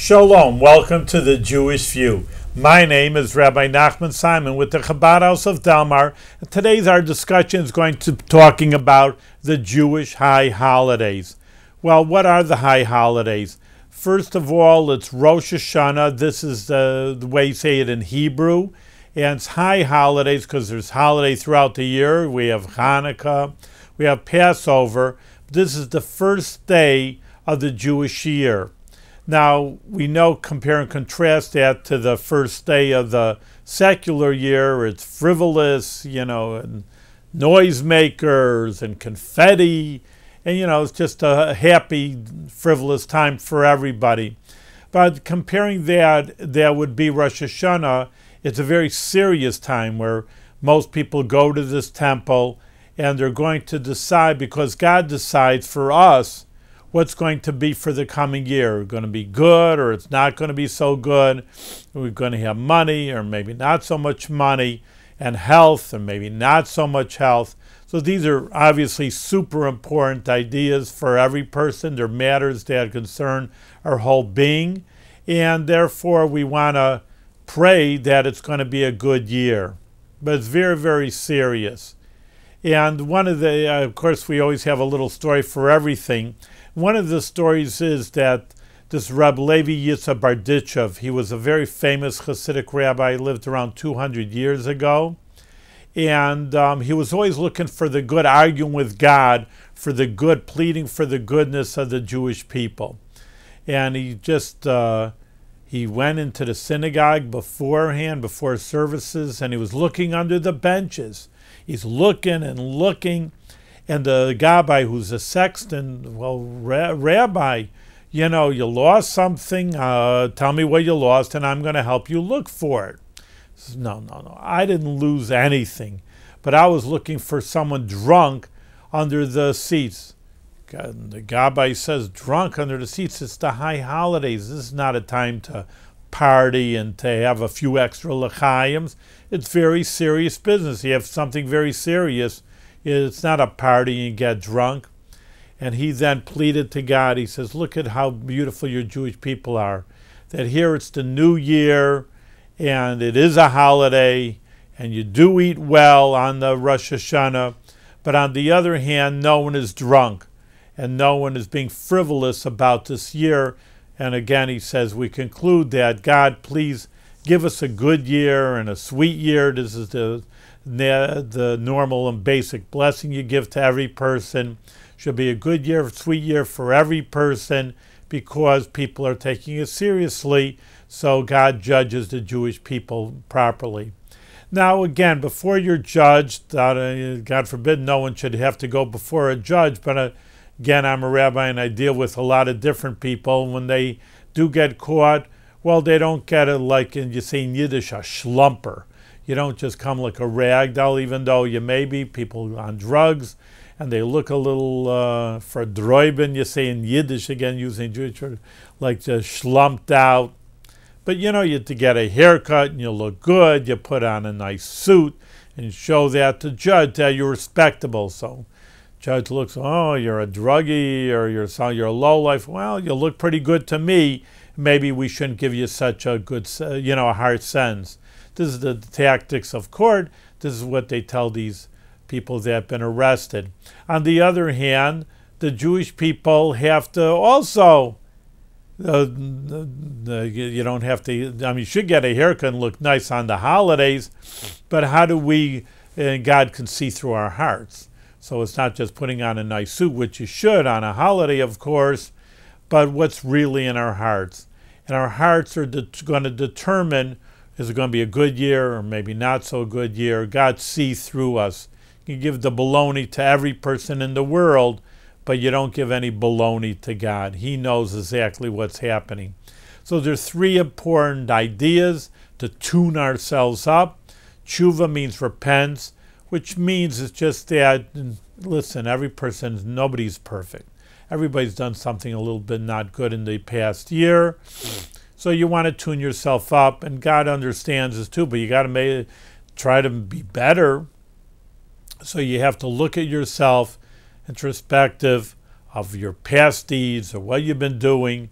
Shalom, welcome to the Jewish View. My name is Rabbi Nachman Simon with the Chabad House of Delmar. And today's our discussion is going to be talking about the Jewish high holidays. Well, what are the high holidays? First of all, it's Rosh Hashana. This is the way you say it in Hebrew. And it's high holidays because there's holidays throughout the year. We have Hanukkah, we have Passover. This is the first day of the Jewish year. Now, we know, compare and contrast that to the first day of the secular year. It's frivolous, and noisemakers and confetti. And, it's just a happy, frivolous time for everybody. But comparing that would be Rosh Hashana. It's a very serious time where most people go to this temple and they're going to decide, because God decides for us, what's going to be for the coming year. Going to be good, or it's not going to be so good. We're going to have money, or maybe not so much money, and health, or maybe not so much health. So these are obviously super important ideas for every person. They're matters that concern our whole being, and therefore we want to pray that it's going to be a good year. But it's very, very serious. And one of the, of course, we always have a little story for everything. One of the stories is that this Reb Levi Yitzhak Berditchev, he was a very famous Hasidic rabbi, lived around 200 years ago. And he was always looking for the good, arguing with God for the good, pleading for the goodness of the Jewish people. And he just, he went into the synagogue beforehand, before services, and he was looking under the benches. He's looking and looking. And the Gabbai, who's a sexton, well, Rabbi, you lost something. Tell me what you lost, and I'm going to help you look for it. He says, no. I didn't lose anything, but I was looking for someone drunk under the seats. The Gabbai says, drunk under the seats? It's the high holidays. This is not a time to party and to have a few extra l'chaims. It's very serious business. You have something very serious. It's not a party and get drunk. And he then pleaded to God. He says, look at how beautiful your Jewish people are. That here it's the new year, and it is a holiday, and you do eat well on the Rosh Hashana. But on the other hand, no one is drunk, and no one is being frivolous about this year. And again, he says, we conclude that, God, please give us a good year and a sweet year. This is the normal and basic blessing you give to every person. Should be a good year, sweet year for every person, because people are taking it seriously, so God judges the Jewish people properly. Now again, before you're judged, God forbid no one should have to go before a judge, but again, I'm a rabbi and I deal with a lot of different people. When they do get caught, well, they don't get it like, you say in Yiddish, a schlumper. You don't just come like a rag doll, even though you may be people on drugs, and they look a little verdroiben, you say in Yiddish, again, using Jewish word, like just schlumped out. But you have to get a haircut, and you look good, you put on a nice suit, and show that to judge that you're respectable. So judge looks, oh, you're a druggie, or you're a lowlife. Well, you look pretty good to me. Maybe we shouldn't give you such a good, a hard sentence. This is the tactics of court. This is what they tell these people that have been arrested. On the other hand, the Jewish people have to also, you don't have to, you should get a haircut and look nice on the holidays, but how do we, God can see through our hearts. So it's not just putting on a nice suit, which you should on a holiday, of course, but what's really in our hearts. And our hearts are going to determine, is it going to be a good year or maybe not so good year? God sees through us. You give the baloney to every person in the world, but you don't give any baloney to God. He knows exactly what's happening. So there's three important ideas to tune ourselves up. Tshuva means repent, which means it's just that, listen, nobody's perfect. Everybody's done something a little bit not good in the past year. So you want to tune yourself up, and God understands this too, but you got to try to be better. So you have to look at yourself introspective of your past deeds or what you've been doing,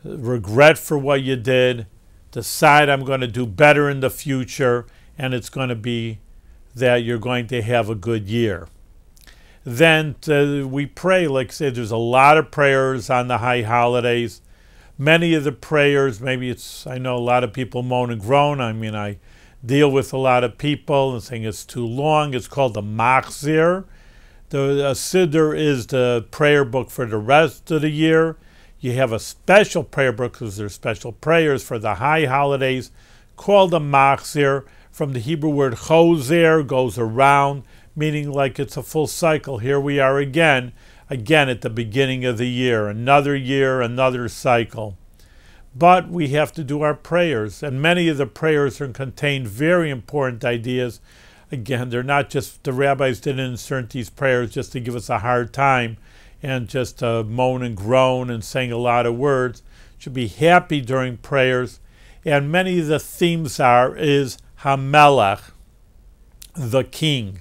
regret for what you did, decide I'm going to do better in the future, and it's going to be that you're going to have a good year. Then we pray, like I said, there's a lot of prayers on the high holidays. Many of the prayers, I know a lot of people moan and groan. I mean, I deal with a lot of people and saying it's too long. It's called the Machzir. The Siddur is the prayer book for the rest of the year. You have a special prayer book because there's special prayers for the high holidays called the Machzir. From the Hebrew word chozer, goes around, meaning like it's a full cycle. Here we are again at the beginning of the year, another cycle. But we have to do our prayers, and many of the prayers contain very important ideas. Again, they're not just, the rabbis didn't insert these prayers just to give us a hard time and just to moan and groan and saying a lot of words. Should be happy during prayers. And many of the themes is Hamelech, the king.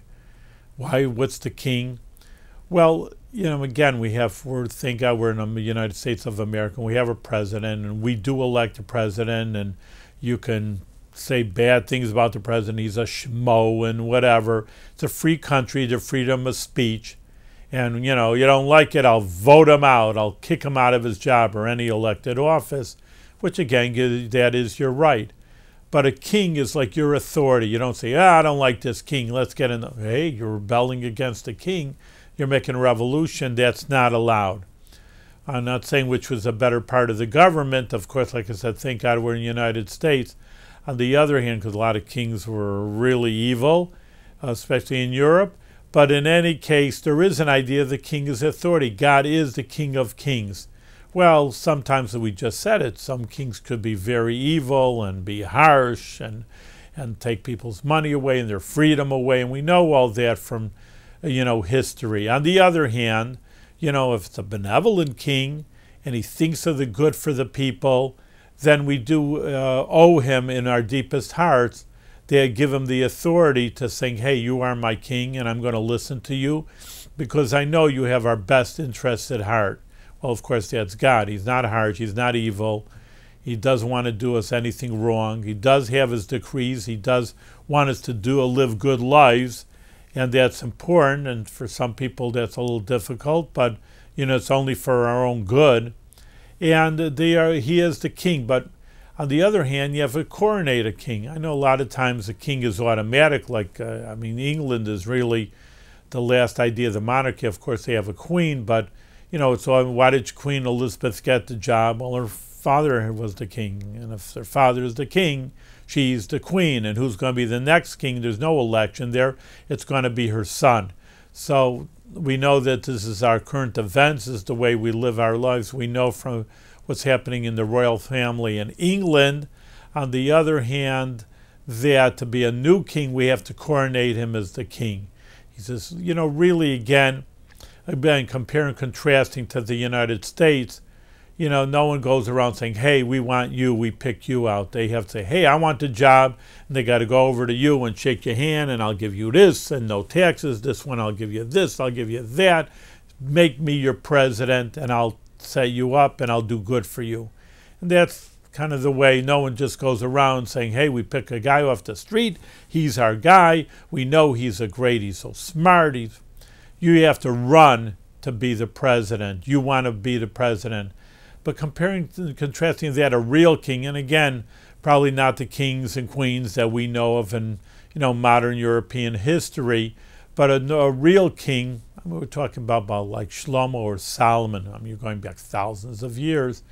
Why? What's the king? Well, again, thank God we're in the United States of America, and we have a president, and we do elect a president, and you can say bad things about the president. He's a schmo and whatever. It's a free country, the freedom of speech. And, you don't like it, I'll vote him out. I'll kick him out of his job or any elected office, which, again, that is your right. But a king is like your authority. You don't say, I don't like this king. Let's get in. Hey, you're rebelling against the king. You're making a revolution. That's not allowed. I'm not saying which was a better part of the government. Of course, like I said, thank God we're in the United States. On the other hand, because a lot of kings were really evil, especially in Europe. But in any case, there is an idea the king is authority. God is the king of kings. Well, sometimes we just said it. Some kings could be very evil and be harsh and take people's money away and their freedom away. And we know all that from, history. On the other hand, if it's a benevolent king and he thinks of the good for the people, then we do owe him in our deepest hearts. They give him the authority to say, hey, you are my king and I'm going to listen to you because I know you have our best interests at heart. Well, of course, that's God. He's not harsh. He's not evil. He doesn't want to do us anything wrong. He does have his decrees. He does want us to live good lives, and that's important. And for some people, that's a little difficult, but, it's only for our own good. And he is the king. But on the other hand, you have to coronate a king. I know a lot of times a king is automatic. England is really the last idea of the monarchy. Of course, they have a queen, but so why did Queen Elizabeth get the job? Well, her father was the king. And if their father is the king, she's the queen. And who's going to be the next king? There's no election there. It's going to be her son. So we know that this is our current events. This is the way we live our lives. We know from what's happening in the royal family in England. On the other hand, that to be a new king, we have to coronate him as the king. He says, really, again, comparing and contrasting to the United States, no one goes around saying, hey, we want you, we pick you out. They have to say, hey, I want the job, and they got to go over to you and shake your hand, and I'll give you this, and no taxes. This one, I'll give you this, I'll give you that. Make me your president, and I'll set you up, and I'll do good for you. And that's kind of the way. No one just goes around saying, hey, we pick a guy off the street, he's our guy, we know he's he's so smart, you have to run to be the president. You want to be the president. But comparing and contrasting that, a real king, and again, probably not the kings and queens that we know of in modern European history, but a real king, we're talking about like Shlomo or Solomon. You're going back thousands of years.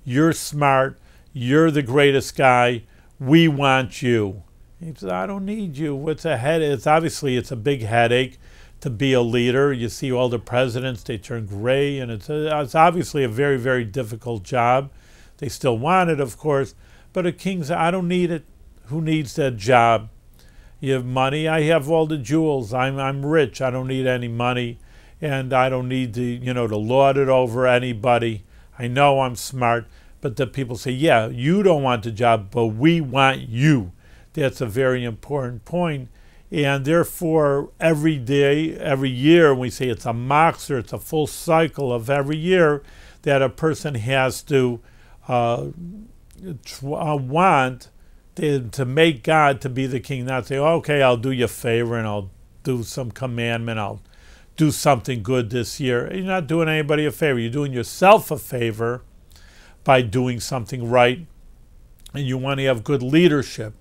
You're smart. You're the greatest guy. We want you. He says, I don't need you. It's a big headache to be a leader. You see all the presidents, they turn gray, and it's obviously a very, very difficult job. They still want it, of course, but a king says, I don't need it. Who needs that job? You have money. I have all the jewels. I'm rich. I don't need any money, and I don't need to lord it over anybody. I know I'm smart, but the people say, yeah, you don't want the job, but we want you. That's a very important point. And therefore, every day, every year, we say it's a machzor, it's a full cycle of every year that a person has to want to make God to be the king, not say, okay, I'll do you a favor and I'll do some commandment, I'll do something good this year. You're not doing anybody a favor. You're doing yourself a favor by doing something right, and you want to have good leadership.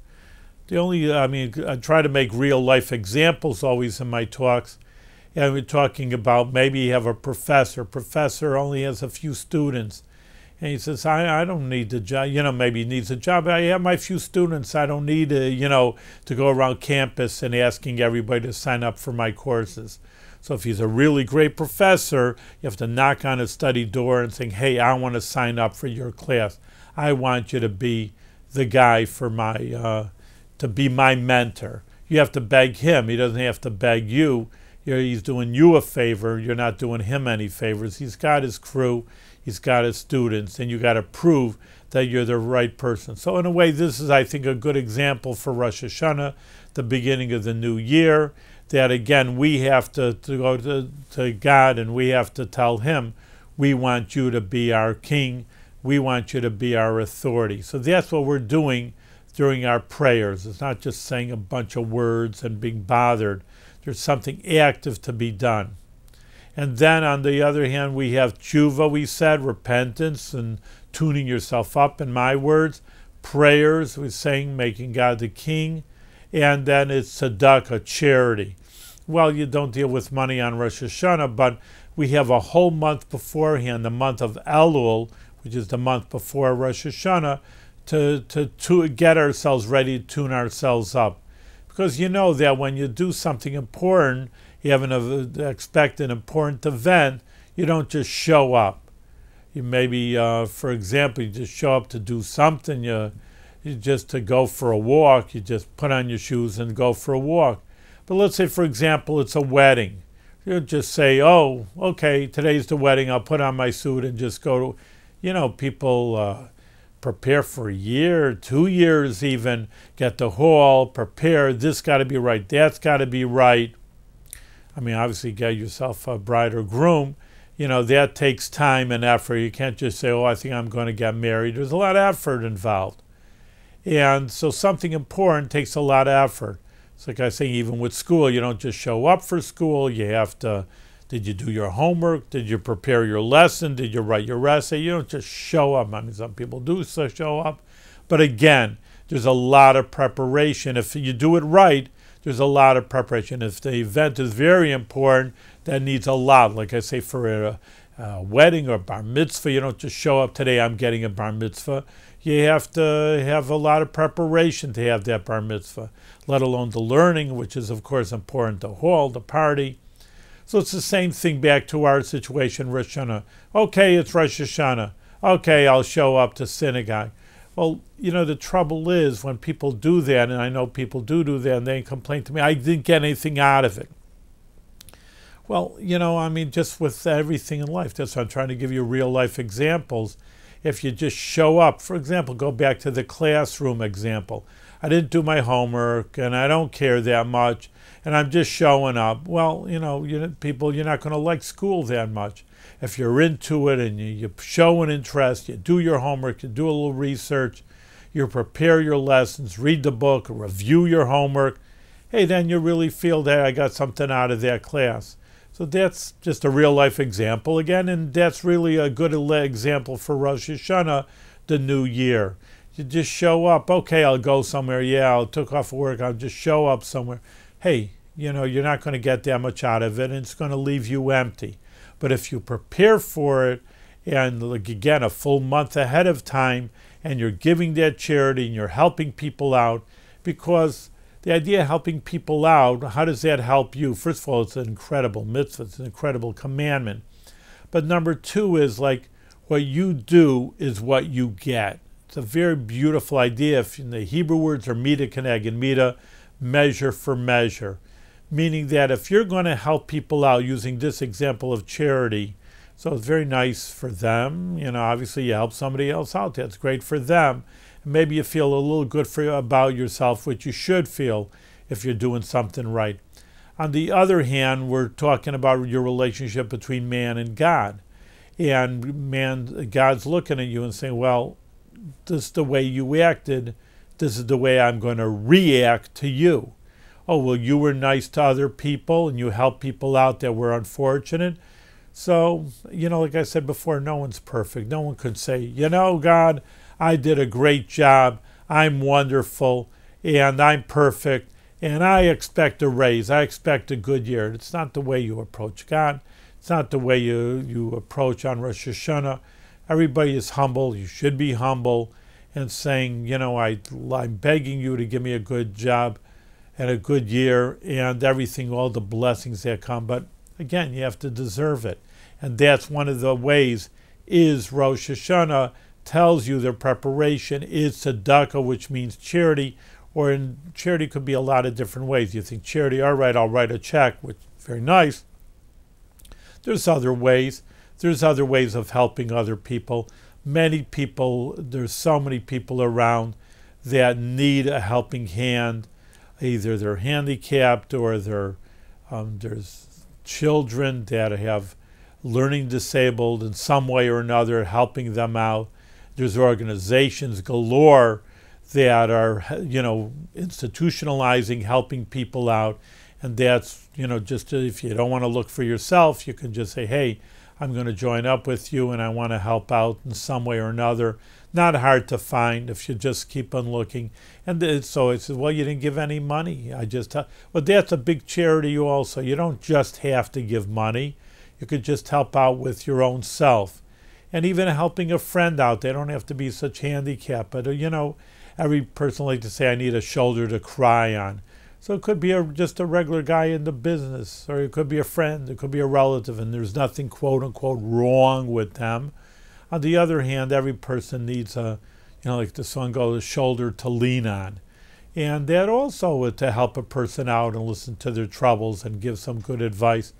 I try to make real life examples always in my talks. And we're talking about maybe you have a professor. Professor only has a few students. And he says, I don't need the job. Maybe he needs a job. I have my few students. I don't need to go around campus and asking everybody to sign up for my courses. So if he's a really great professor, you have to knock on his study door and say, hey, I want to sign up for your class. I want you to be the guy for to be my mentor. You have to beg him. He doesn't have to beg you. He's doing you a favor. You're not doing him any favors. He's got his crew. He's got his students. And you got to prove that you're the right person. So in a way, this is, I think, a good example for Rosh Hashana, the beginning of the new year, that, again, we have to go to God and we have to tell him, we want you to be our king. We want you to be our authority. So that's what we're doing during our prayers. It's not just saying a bunch of words and being bothered. There's something active to be done. And then on the other hand, we have tshuva, we said, repentance and tuning yourself up, in my words. Prayers, we're saying, making God the king. And then it's tzedakah, charity. Well, you don't deal with money on Rosh Hashana, but we have a whole month beforehand, the month of Elul, which is the month before Rosh Hashana, to get ourselves ready, to tune ourselves up. Because you know that when you do something important, you expect an important event, you don't just show up. You maybe, for example, you just show up to do something, you just to go for a walk, you just put on your shoes and go for a walk. But let's say, for example, it's a wedding. You just say, oh, okay, today's the wedding, I'll put on my suit and just go to, people prepare for a year, 2 years even, get the hall, prepare, this got to be right, that's got to be right. I mean, obviously get yourself a bride or groom. That takes time and effort. You can't just say, oh, I think I'm going to get married. There's a lot of effort involved. And so something important takes a lot of effort. It's like I say, even with school, you don't just show up for school. You have to, did you do your homework? Did you prepare your lesson? Did you write your essay? You don't just show up. I mean, some people do show up. But again, there's a lot of preparation. If you do it right, there's a lot of preparation. If the event is very important, that needs a lot. Like I say, for a wedding or bar mitzvah, you don't just show up, today I'm getting a bar mitzvah. You have to have a lot of preparation to have that bar mitzvah, let alone the learning, which is, of course, important, the hall, the party. So it's the same thing back to our situation, Rosh Hashanah. Okay, it's Rosh Hashanah. Okay, I'll show up to synagogue. Well, the trouble is when people do that, and I know people do that, and they complain to me, I didn't get anything out of it. Well, just with everything in life, that's why I'm trying to give you real life examples. If you just show up, for example, go back to the classroom example. I didn't do my homework, and I don't care that much, and I'm just showing up. Well, people, you're not going to like school that much. If you're into it and you show an interest, you do your homework, you do a little research, you prepare your lessons, read the book, review your homework, hey, then you really feel that I got something out of that class. So that's just a real life example again, and that's really a good example for Rosh Hashana, the new year. You just show up. Okay, I'll go somewhere. Yeah, I took off work. I'll just show up somewhere. Hey, you're not going to get that much out of it, and it's going to leave you empty. But if you prepare for it, and again, a full month ahead of time, and you're giving that charity, and you're helping people out, because the idea of helping people out, how does that help you? First of all, it's an incredible mitzvah. It's an incredible commandment. But number two is like what you do is what you get. It's a very beautiful idea. If the Hebrew words are mida keneged mida, measure for measure. Meaning that if you're going to help people out using this example of charity, so it's very nice for them. Obviously you help somebody else out. That's great for them. Maybe you feel a little good about yourself, which you should feel if you're doing something right. On the other hand, we're talking about your relationship between man and God. And man, God's looking at you and saying, well, this is the way you acted. This is the way I'm going to react to you. Oh, well, you were nice to other people and you helped people out that were unfortunate. So, like I said before, no one's perfect. No one could say, God, I did a great job. I'm wonderful and I'm perfect and I expect a raise. I expect a good year. It's not the way you approach God. It's not the way you approach on Rosh Hashana. Everybody is humble. You should be humble and saying, I'm begging you to give me a good job and a good year and everything, all the blessings that come. But again, you have to deserve it. And that's one of the ways is Rosh Hashana tells you their preparation is tzedakah, which means charity, or in charity could be a lot of different ways. You think charity, all right, I'll write a check, which is very nice. There's other ways. There's other ways of helping other people. Many people, there's so many people around that need a helping hand. Either they're handicapped or there's children that have learning disabled in some way or another, helping them out. There's organizations galore that are, institutionalizing, helping people out. And that's, just if you don't want to look for yourself, you can just say, hey, I'm going to join up with you and I want to help out in some way or another. Not hard to find if you just keep on looking. And so it says, well, you didn't give any money. Well, that's a big charity also. You don't just have to give money. You could just help out with your own self. And even helping a friend out. They don't have to be such handicap. But, every person like to say, I need a shoulder to cry on. So it could be just a regular guy in the business, or it could be a friend, it could be a relative, and there's nothing quote unquote wrong with them. On the other hand, every person needs like the song goes, a shoulder to lean on. And that also to help a person out and listen to their troubles and give some good advice.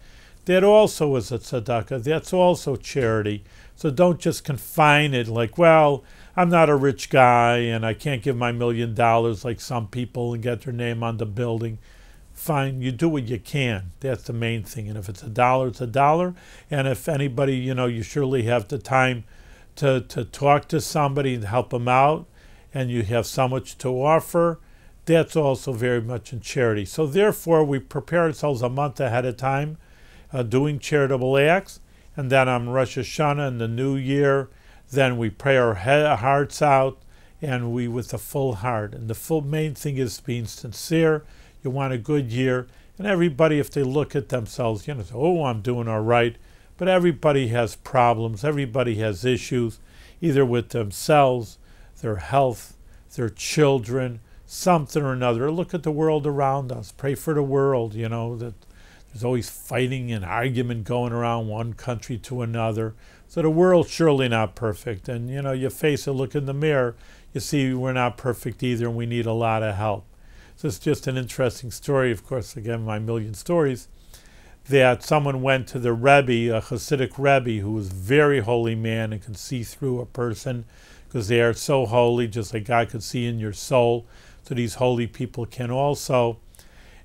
That also is a tzedakah. That's also charity. So don't just confine it like, well, I'm not a rich guy and I can't give my $1 million like some people and get their name on the building. Fine, you do what you can. That's the main thing. And if it's $1, it's $1. And if anybody, you surely have the time to talk to somebody and help them out, and you have so much to offer, that's also very much in charity. So therefore, we prepare ourselves a month ahead of time, doing charitable acts, and then on Rosh Hashana in the new year, then we pray our hearts out, and we with a full heart. And the main thing is being sincere. You want a good year, and everybody, if they look at themselves, say, oh, I'm doing all right. But everybody has problems. Everybody has issues, either with themselves, their health, their children, something or another. Look at the world around us. Pray for the world, that there's always fighting and argument going around one country to another. So the world's surely not perfect. And, you face it, look in the mirror, you see we're not perfect either, and we need a lot of help. So it's just an interesting story, of course, again, my million stories, that someone went to the Rebbe, a Hasidic Rebbe, who was a very holy man and could see through a person because they are so holy, just like God could see in your soul. So these holy people can also.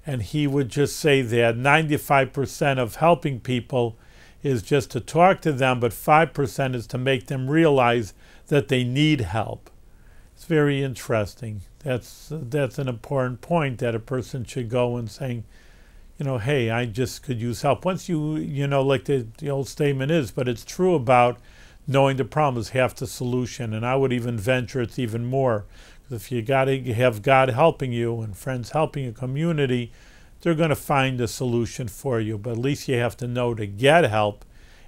And he would just say that 95% of helping people is just to talk to them, but 5% is to make them realize that they need help. It's very interesting. That's an important point, that a person should go and saying, hey, I just could use help. Once like the old statement is, but it's true about knowing the problem is half the solution. And I would even venture it's even more. Because if you got to have God helping you and friends helping your community, they're going to find a solution for you. But at least you have to know to get help.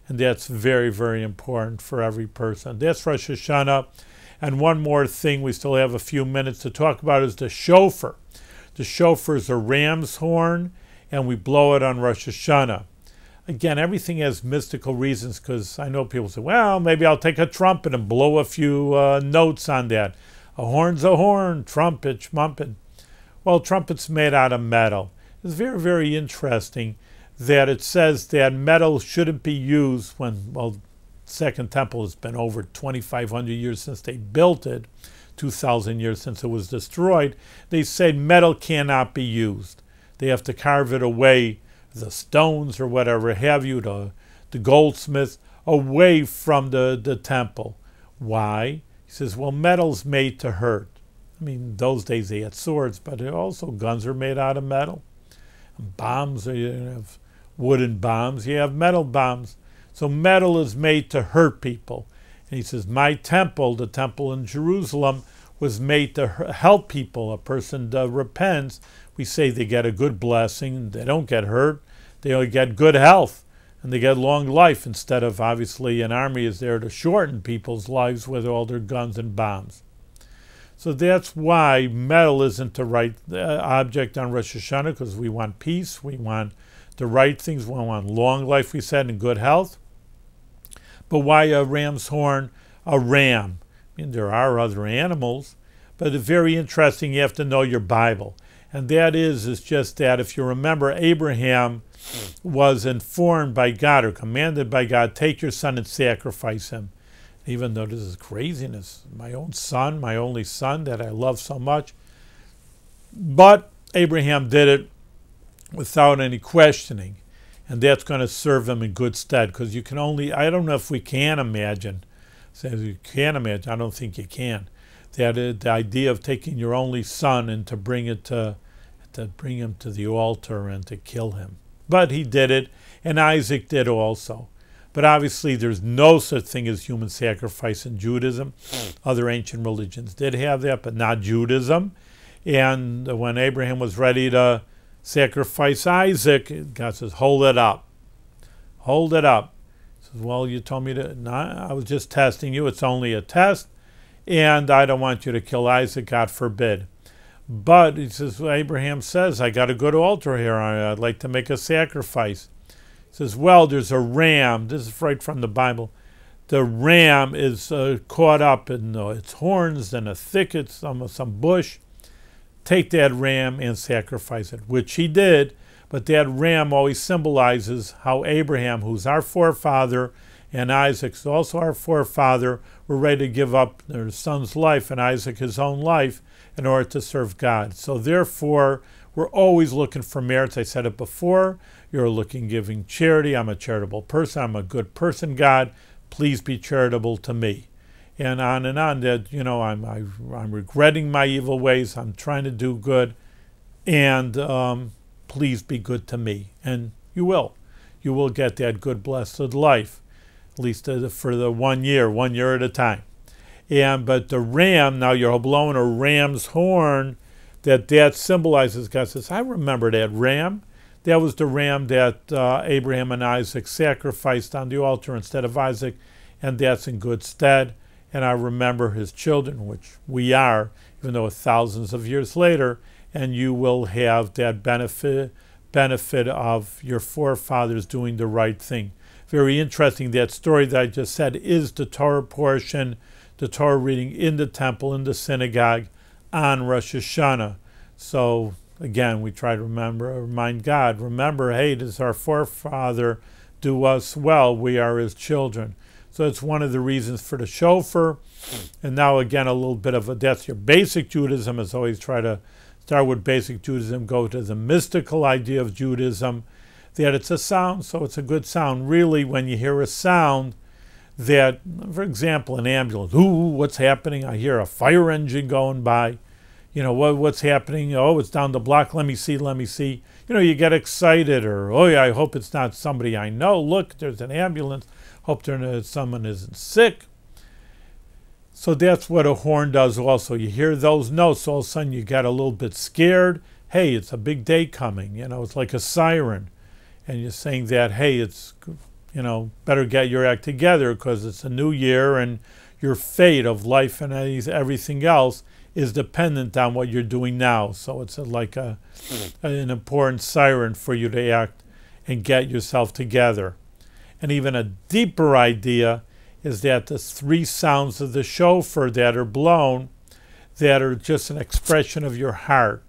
And that's very, very important for every person. That's Rosh Hashana. And one more thing we still have a few minutes to talk about is the shofar. The shofar is a ram's horn, and we blow it on Rosh Hashana. Again, everything has mystical reasons, because I know people say, well, maybe I'll take a trumpet and blow a few notes on that. A horn's a horn, trumpet, schmumpet. Well, trumpet's made out of metal. It's very, very interesting that it says that metal shouldn't be used when, Second Temple has been over 2,500 years since they built it, 2,000 years since it was destroyed. They said metal cannot be used. They have to carve it away, the stones or whatever have you, the goldsmiths, away from the temple. Why? He says, well, metal's made to hurt. I mean, those days they had swords, but also guns are made out of metal. And bombs, you have wooden bombs, you have metal bombs. So metal is made to hurt people. And he says, my temple, the temple in Jerusalem, was made to help people. A person repents, we say they get a good blessing, they don't get hurt, they get good health, and they get long life, instead of, obviously, an army is there to shorten people's lives with all their guns and bombs. So that's why metal isn't the right object on Rosh Hashana, because we want peace, we want the right things, we want long life, we said, and good health. But why a ram's horn? A ram. I mean, there are other animals, but it's very interesting. You have to know your Bible. And that is just that, if you remember, Abraham was informed by God, or commanded by God, take your son and sacrifice him. Even though this is craziness, my own son, my only son that I love so much. But Abraham did it without any questioning. And that's going to serve him in good stead, because you can only, I don't know if we can imagine, says you can imagine, I don't think you can, that the idea of taking your only son and to bring him to the altar and to kill him. But he did it, and Isaac did also. But obviously there's no such thing as human sacrifice in Judaism. Other ancient religions did have that, but not Judaism. And when Abraham was ready to sacrifice Isaac, God says, hold it up. Hold it up. He says, well, you told me to, no, I was just testing you. It's only a test. And I don't want you to kill Isaac, God forbid. But he says, well, Abraham says, I got a good altar here. I'd like to make a sacrifice. He says, well, there's a ram. This is right from the Bible. The ram is caught up in its horns in a thicket, some bush. Take that ram and sacrifice it, which he did. But that ram always symbolizes how Abraham, who's our forefather, and Isaac's also our forefather, were ready to give up their son's life and Isaac his own life in order to serve God. So therefore, we're always looking for merits. I said it before. You're looking, giving charity. I'm a charitable person. I'm a good person, God. Please be charitable to me. And on, that, I'm regretting my evil ways. I'm trying to do good. And please be good to me. And you will. You will get that good, blessed life, at least for the 1 year at a time. But the ram, now you're blowing a ram's horn, that symbolizes, God says, I remember that ram. That was the ram that Abraham and Isaac sacrificed on the altar instead of Isaac, and that's in good stead. And I remember his children, which we are, even though thousands of years later, and you will have that benefit of your forefathers doing the right thing. Very interesting. That story that I just said is the Torah portion, the Torah reading in the temple, in the synagogue, on Rosh Hashana. So again, we try to remind God, remember, hey, this is our forefather, do us well, we are his children. So it's one of the reasons for the shofar. And now again, a little bit of that's your basic Judaism. Is always try to start with basic Judaism, go to the mystical idea of Judaism, that it's a sound, so it's a good sound. Really, when you hear a sound that, for example, an ambulance, ooh, what's happening? I hear a fire engine going by. What's happening? Oh, it's down the block. Let me see. You get excited, or, oh yeah, I hope it's not somebody I know. Look, there's an ambulance. Hope someone isn't sick. So that's what a horn does also. You hear those notes, all of a sudden you get a little bit scared. Hey, it's a big day coming. It's like a siren. And you're saying that, hey, it's, better get your act together, because it's a new year and your fate of life and everything else is dependent on what you're doing now. So it's like an important siren for you to act and get yourself together. And even a deeper idea is that the three sounds of the shofar that are blown, that are just an expression of your heart.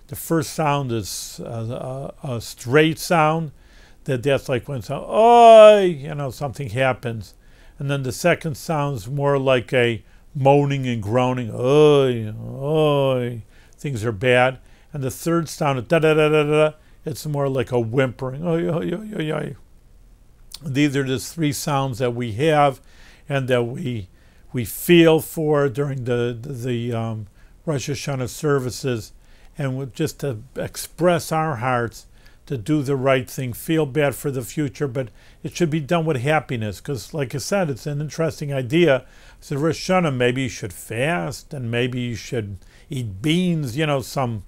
The first sound is a straight sound, that's like when something happens. And then the second sounds more like a moaning and groaning, things are bad. And the third sound, it's more like a whimpering, These are just three sounds that we have and that we feel for during the Rosh Hashana services, and just to express our hearts to do the right thing, feel bad for the future, but it should be done with happiness, because like I said, it's an interesting idea. So Rosh Hashanah, maybe you should fast, and maybe you should eat beans, some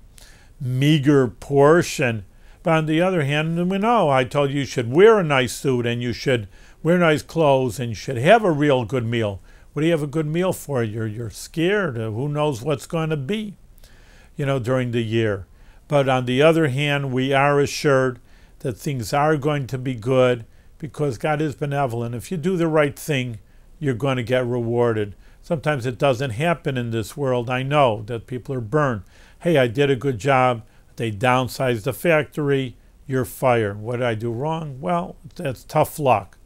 meager portion. But on the other hand, we know I told you should wear a nice suit, and you should wear nice clothes, and you should have a real good meal. What do you have a good meal for? You're scared. Who knows what's going to be, during the year. But on the other hand, we are assured that things are going to be good because God is benevolent. If you do the right thing, you're going to get rewarded. Sometimes it doesn't happen in this world. I know that people are burned. Hey, I did a good job. They downsized the factory. You're fired. What did I do wrong? Well, that's tough luck.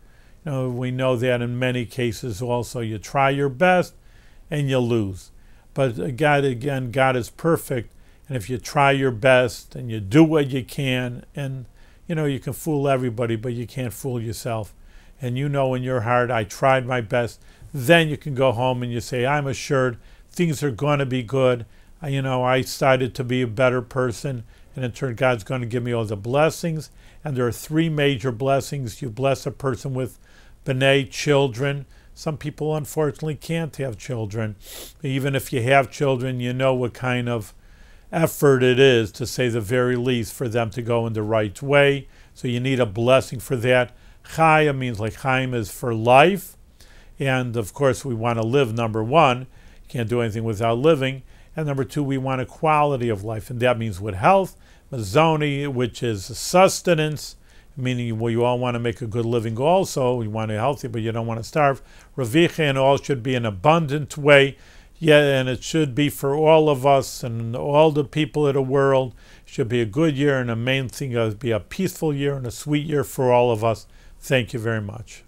We know that in many cases also. You try your best and you lose. But God is perfect. And if you try your best and you do what you can, and you can fool everybody, but you can't fool yourself. And in your heart, I tried my best. Then you can go home and you say, I'm assured things are going to be good. I started to be a better person, and in turn, God's going to give me all the blessings. And there are three major blessings. You bless a person with b'nai, children. Some people, unfortunately, can't have children. Even if you have children, you know what kind of effort it is, to say the very least, for them to go in the right way. So you need a blessing for that. Chaya means, like Chaim is for life. And of course, we want to live, number one. You can't do anything without living. And number two, we want a quality of life. And that means with health. Mazoni, which is sustenance, meaning you all want to make a good living also. You want to be healthy, but you don't want to starve. Ravicha, and all should be an abundant way. Yeah, and it should be for all of us and all the people of the world. It should be a good year, and the main thing is be a peaceful year and a sweet year for all of us. Thank you very much.